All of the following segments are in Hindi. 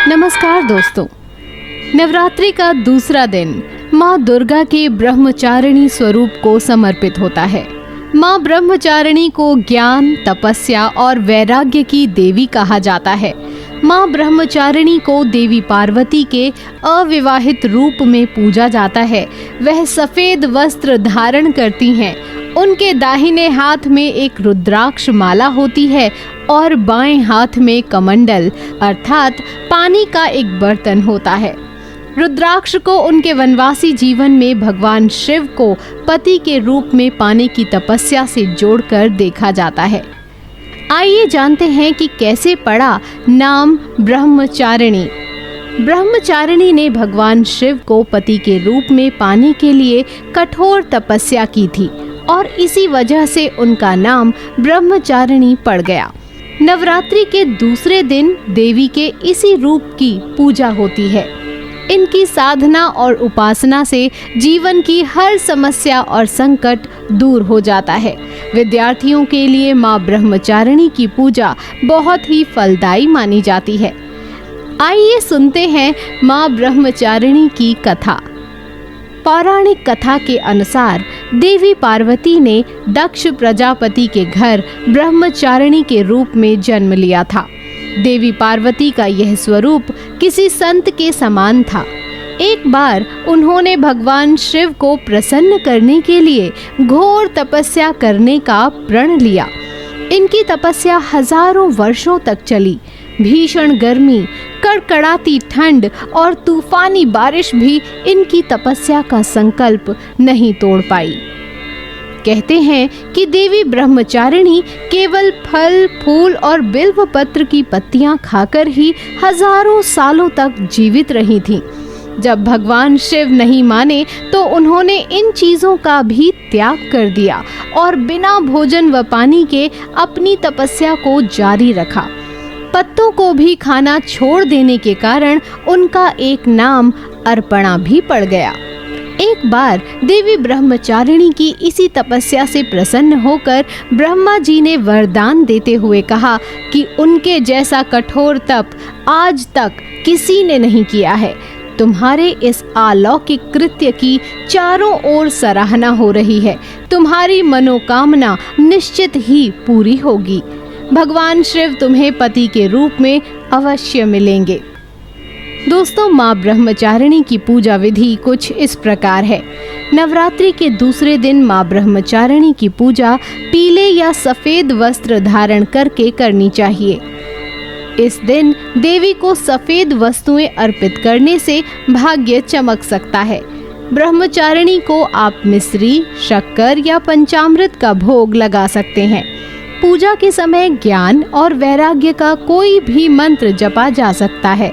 नमस्कार दोस्तों, नवरात्रि का दूसरा दिन माँ दुर्गा के ब्रह्मचारिणी स्वरूप को समर्पित होता है। माँ ब्रह्मचारिणी को ज्ञान, तपस्या और वैराग्य की देवी कहा जाता है। माँ ब्रह्मचारिणी को देवी पार्वती के अविवाहित रूप में पूजा जाता है। वह सफेद वस्त्र धारण करती हैं। उनके दाहिने हाथ में एक रुद्राक्ष माला होती है और बाएं हाथ में कमंडल अर्थात पानी का एक बर्तन होता है। रुद्राक्ष को उनके वनवासी जीवन में भगवान शिव को पति के रूप में पाने की तपस्या से जोड़कर देखा जाता है। आइए जानते हैं कि कैसे पड़ा नाम ब्रह्मचारिणी। ब्रह्मचारिणी ने भगवान शिव को पति के रूप में पाने के लिए कठोर तपस्या की थी और इसी वजह से उनका नाम ब्रह्मचारिणी पड़ गया। नवरात्रि के दूसरे दिन देवी के इसी रूप की पूजा होती है। इनकी साधना और उपासना से जीवन की हर समस्या और संकट दूर हो जाता है। विद्यार्थियों के लिए माँ ब्रह्मचारिणी की पूजा बहुत ही फलदायी मानी जाती है। आइए सुनते हैं माँ ब्रह्मचारिणी की कथा। पौराणिक कथा के अनुसार देवी पार्वती ने दक्ष प्रजापति के घर ब्रह्मचारिणी के रूप में जन्म लिया था। देवी पार्वती का यह स्वरूप किसी संत के समान था। एक बार उन्होंने भगवान शिव को प्रसन्न करने के लिए घोर तपस्या करने का प्रण लिया। इनकी तपस्या हजारों वर्षों तक चली। भीषण गर्मी, कड़कड़ाती ठंड और तूफानी बारिश भी इनकी तपस्या का संकल्प नहीं तोड़ पाई। कहते हैं कि देवी ब्रह्मचारिणी केवल फल, फूल और बिल्व पत्र की पत्तियां खाकर ही हजारों सालों तक जीवित रही थीं। जब भगवान शिव नहीं माने तो उन्होंने इन चीजों का भी त्याग कर दिया और बिना भोजन व पानी के अपनी तपस्या को जारी रखा। पत्तों को भी खाना छोड़ देने के कारण उनका एक नाम अर्पणा भी पड़ गया। एक बार देवी ब्रह्मचारिणी की इसी तपस्या से प्रसन्न होकर ब्रह्मा जी ने वरदान देते हुए कहा कि उनके जैसा कठोर तप आज तक किसी ने नहीं किया है। तुम्हारे इस अलौकिक कृत्य की चारों ओर सराहना हो रही है। तुम्हारी मनोकामना निश्चित ही पूरी होगी। भगवान शिव तुम्हें पति के रूप में अवश्य मिलेंगे। दोस्तों, माँ ब्रह्मचारिणी की पूजा विधि कुछ इस प्रकार है। नवरात्रि के दूसरे दिन माँ ब्रह्मचारिणी की पूजा पीले या सफेद वस्त्र धारण करके करनी चाहिए। इस दिन देवी को सफेद वस्तुएं अर्पित करने से भाग्य चमक सकता है। ब्रह्मचारिणी को आप मिश्री, शक्कर या पंचामृत का भोग लगा सकते हैं। पूजा के समय ज्ञान और वैराग्य का कोई भी मंत्र जपा जा सकता है।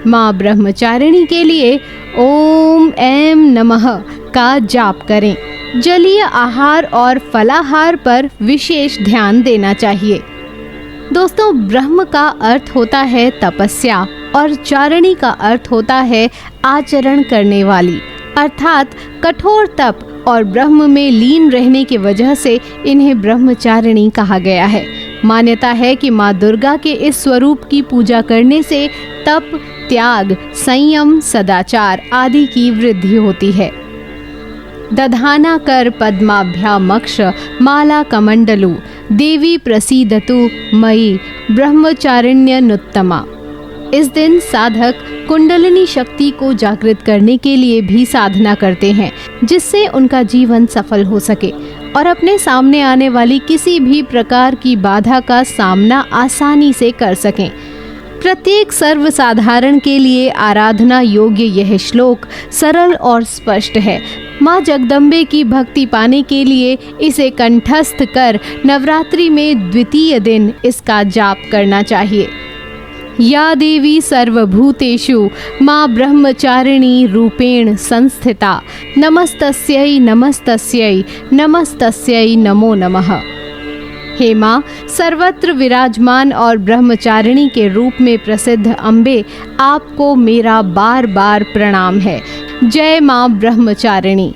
माँ ब्रह्मचारिणी के लिए ओम ऐं नमः का जाप करें। जलीय आहार और फलाहार पर विशेष ध्यान देना चाहिए। दोस्तों, ब्रह्म का अर्थ होता है तपस्या और चारिणी का अर्थ होता है आचरण करने वाली, अर्थात कठोर तप और ब्रह्म में लीन रहने की वजह से इन्हें ब्रह्मचारिणी कहा गया है। मान्यता है कि माँ दुर्गा के इस स्वरूप की पूजा करने से तप, त्याग, संयम, सदाचार आदि की वृद्धि होती है। दधाना कर पद्माभ्यामक्ष माला कमंडलु देवी प्रसीदतु मयि ब्रह्मचारिण्यनुत्तमा। इस दिन साधक कुंडलिनी शक्ति को जागृत करने के लिए भी साधना करते हैं, जिससे उनका जीवन सफल हो सके और अपने सामने आने वाली किसी भी प्रकार की बाधा का सामना आसानी से कर सकें। प्रत्येक सर्वसाधारण के लिए आराधना योग्य यह श्लोक सरल और स्पष्ट है। माँ जगदम्बे की भक्ति पाने के लिए इसे कंठस्थ कर नवरात्रि में द्वितीय दिन इसका जाप करना चाहिए। या देवी सर्वभूतेषु माँ ब्रह्मचारिणी रूपेण संस्थिता नमस्तस्यै नमस्तस्यै नमस्तस्यै नमो नमः। हे माँ, सर्वत्र विराजमान और ब्रह्मचारिणी के रूप में प्रसिद्ध अम्बे, आपको मेरा बार बार प्रणाम है। जय माँ ब्रह्मचारिणी।